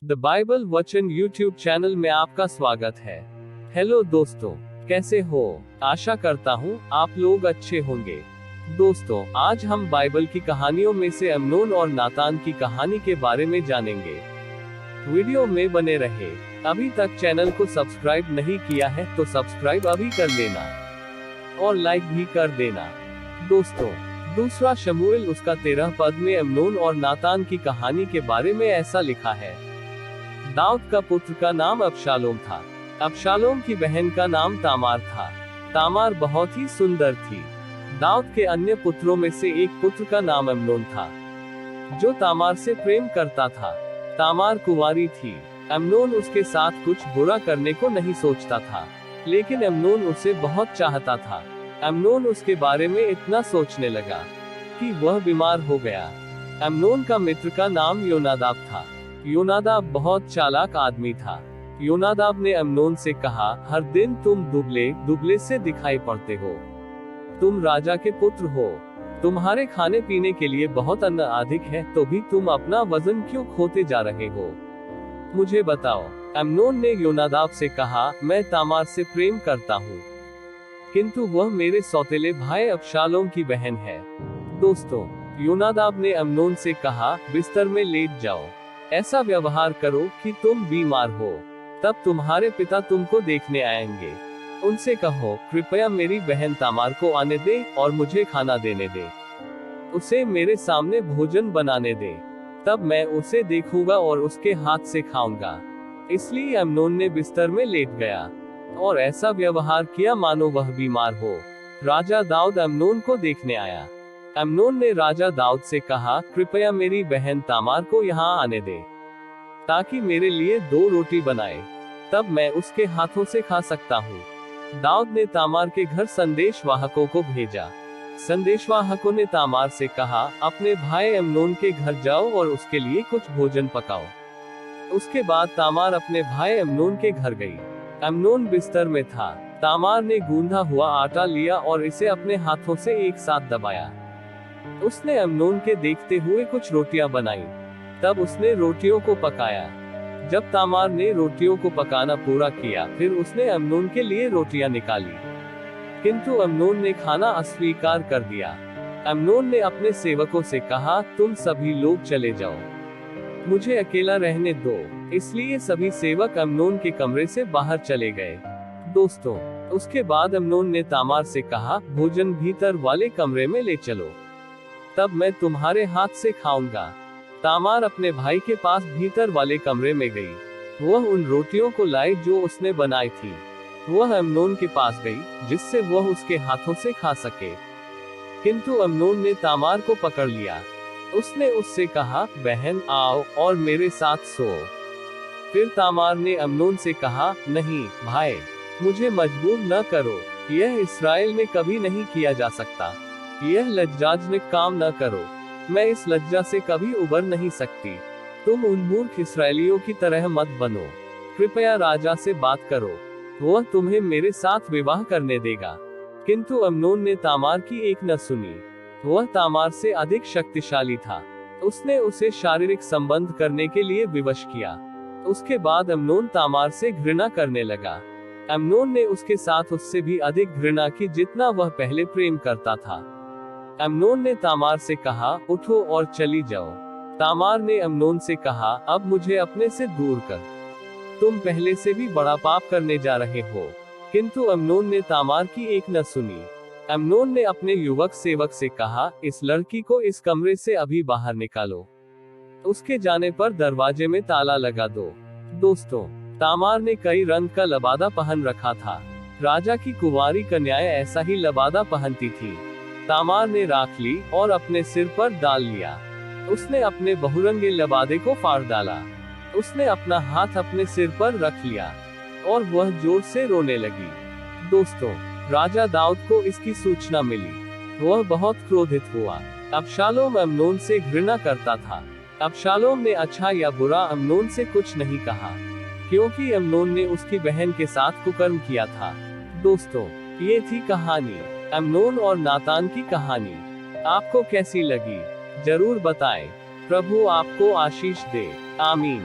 The Bible वचन YouTube channel में आपका स्वागत है। हेलो दोस्तों, कैसे हो? आशा करता हूँ आप लोग अच्छे होंगे। दोस्तों, आज हम बाइबल की कहानियों में से अम्नोन और नातान की कहानी के बारे में जानेंगे। वीडियो में बने रहे। अभी तक चैनल को सब्सक्राइब नहीं किया है तो सब्सक्राइब अभी कर लेना और लाइक भी कर देना। दोस्तों, दूसरा शमूएल उसका 13 पद में अम्नोन और नातान की कहानी के बारे में ऐसा लिखा है। दाऊद का पुत्र का नाम अबशालोम था। अबशालोम की बहन का नाम तामार था। तामार बहुत ही सुंदर थी। दाऊद के अन्य पुत्रों में से एक पुत्र का नाम अम्नोन था, जो तामार से प्रेम करता था। तामार कुंवारी थी। अम्नोन उसके साथ कुछ बुरा करने को नहीं सोचता था, लेकिन अम्नोन उसे बहुत चाहता था। अम्नोन उसके बारे में इतना सोचने लगा कि वह बीमार हो गया। अम्नोन का मित्र का नाम योनादाब था। योनादाब बहुत चालाक आदमी था। योनादाब ने अम्नोन से कहा, हर दिन तुम दुबले दुबले से दिखाई पड़ते हो। तुम राजा के पुत्र हो। तुम्हारे खाने पीने के लिए बहुत अन्न अधिक है, तो भी तुम अपना वजन क्यों खोते जा रहे हो? मुझे बताओ। अम्नोन ने योनादाब से कहा, मैं तामार से प्रेम करता हूँ, किंतु वह मेरे सौतेले भाई अबशालोम की बहन है। दोस्तों, योनादाब ने अम्नोन से कहा, बिस्तर में लेट जाओ। ऐसा व्यवहार करो कि तुम बीमार हो, तब तुम्हारे पिता तुमको देखने आएंगे। उनसे कहो, कृपया मेरी बहन तामार को आने दे और मुझे खाना देने दे। उसे मेरे सामने भोजन बनाने दे, तब मैं उसे देखूंगा और उसके हाथ से खाऊंगा। इसलिए अम्नोन ने बिस्तर में लेट गया और ऐसा व्यवहार किया मानो वह बीमार हो। राजा दाऊद अम्नोन को देखने आया। अम्नोन ने राजा दाऊद से कहा, कृपया मेरी बहन तामार को यहाँ आने दे, ताकि मेरे लिए 2 रोटी बनाए, तब मैं उसके हाथों से खा सकता हूँ। दाऊद ने तामार के घर संदेशवाहकों को भेजा। संदेशवाहकों ने तामार से कहा, अपने भाई अम्नोन के घर जाओ और उसके लिए कुछ भोजन पकाओ। उसके बाद तामार अपने भाई अम्नोन के घर गई। अम्नोन बिस्तर में था। तामार ने गूंधा हुआ आटा लिया और इसे अपने हाथों से एक साथ दबाया। उसने अम्नोन के देखते हुए कुछ रोटियां बनाई। तब उसने रोटियों को पकाया। जब तामार ने रोटियों को पकाना पूरा किया, फिर उसने अम्नोन के लिए रोटियां निकाली, किंतु अम्नोन ने खाना अस्वीकार कर दिया। अम्नोन ने अपने सेवकों से कहा, तुम सभी लोग चले जाओ, मुझे अकेला रहने दो। इसलिए सभी सेवक अम्नोन के कमरे से बाहर चले गए। दोस्तों, उसके बाद अम्नोन ने तामार से कहा, भोजन भीतर वाले कमरे में ले चलो, तब मैं तुम्हारे हाथ से खाऊंगा। तामार अपने भाई के पास भीतर वाले कमरे में गई। वह उन रोटियों को लाई जो उसने बनाई थी। वह अम्नोन के पास गई, जिससे वह उसके हाथों से खा सके, किंतु अम्नोन ने तामार को पकड़ लिया। उसने उससे कहा, बहन आओ और मेरे साथ सो। फिर तामार ने अम्नोन से कहा, नहीं भाई, मुझे मजबूर न करो। यह इस्राएल में कभी नहीं किया जा सकता। यह लज्जाजनक काम न करो। मैं इस लज्जा से कभी उबर नहीं सकती। तुम उन मूर्ख इस्राएलियों की तरह मत बनो। कृपया राजा से बात करो, वह तुम्हें मेरे साथ विवाह करने देगा। किंतु अम्नोन ने तामार की एक न सुनी। वह तामार से अधिक शक्तिशाली था। उसने उसे शारीरिक संबंध करने के लिए विवश किया। उसके बाद अम्नोन तामार से घृणा करने लगा। अम्नोन ने उसके साथ उससे भी अधिक घृणा की जितना वह पहले प्रेम करता था। अम्नोन ने तामार से कहा, उठो और चली जाओ। तामार ने अम्नोन से कहा, अब मुझे अपने से दूर कर, तुम पहले से भी बड़ा पाप करने जा रहे हो। किंतु अम्नोन ने तामार की एक न सुनी। अम्नोन ने अपने युवक सेवक से कहा, इस लड़की को इस कमरे से अभी बाहर निकालो। उसके जाने पर दरवाजे में ताला लगा दो। दोस्तों, तामार ने कई रंग का लबादा पहन रखा था। राजा की कुंवारी कन्याएं ऐसा ही लबादा पहनती थी। तामार ने राख ली और अपने सिर पर डाल लिया। उसने अपने बहुरंगे लबादे को फाड़ डाला। उसने अपना हाथ अपने सिर पर रख लिया और वह जोर से रोने लगी। दोस्तों, राजा दाऊद को इसकी सूचना मिली। वह बहुत क्रोधित हुआ। अबशालोम अम्नोन से घृणा करता था। अबशालोम ने अच्छा या बुरा अम्नोन से कुछ नहीं कहा, क्योंकि अम्नोन ने उसकी बहन के साथ कुकर्म किया था। दोस्तों, ये थी कहानी, अम्नोन और नातान की कहानी। आपको कैसी लगी? जरूर बताएं। प्रभु आपको आशीष दे। आमीन।